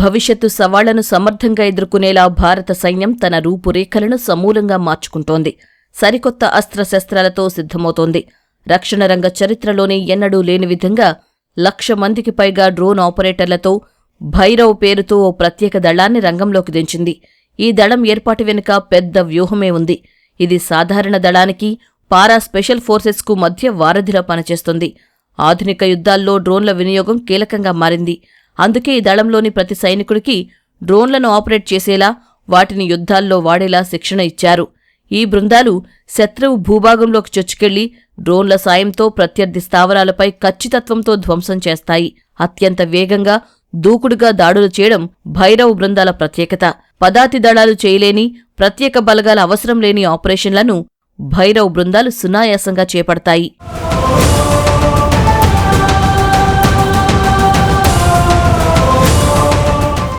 భవిష్యత్తు సవాళ్లను సమర్థంగా ఎదుర్కొనేలా భారత సైన్యం తన రూపురేఖలను సమూలంగా మార్చుకుంటోంది. సరికొత్త అస్త్రశస్త్రాలతో సిద్ధమవుతోంది. రక్షణ రంగ చరిత్రలోనే ఎన్నడూ లేని విధంగా 1,00,000 మందికి పైగా డ్రోన్ ఆపరేటర్లతో భైరవ్ పేరుతో ఓ ప్రత్యేక దళాన్ని రంగంలోకి దించింది. ఈ దళం ఏర్పాటు వెనుక పెద్ద వ్యూహమే ఉంది. ఇది సాధారణ దళానికి, పారా స్పెషల్ ఫోర్సెస్కు మధ్య వారధిలా పనిచేస్తుంది. ఆధునిక యుద్ధాల్లో డ్రోన్ల వినియోగం కీలకంగా మారింది. అందుకే ఈ దళంలోని ప్రతి సైనికుడికి డ్రోన్లను ఆపరేట్ చేసేలా, వాటిని యుద్ధాల్లో వాడేలా శిక్షణ ఇచ్చారు. ఈ బృందాలు శత్రువు భూభాగంలోకి చొచ్చుకెళ్లి డ్రోన్ల సాయంతో ప్రత్యర్థి స్థావరాలపై ఖచ్చితత్వంతో ధ్వంసం చేస్తాయి. అత్యంత వేగంగా, దూకుడుగా దాడులు చేయడం భైరవ్ బృందాల ప్రత్యేకత. పదాతి దళాలు చేయలేని, ప్రత్యేక బలగాల అవసరం లేని ఆపరేషన్లను భైరవ్ బృందాలు సునాయాసంగా చేపడతాయి.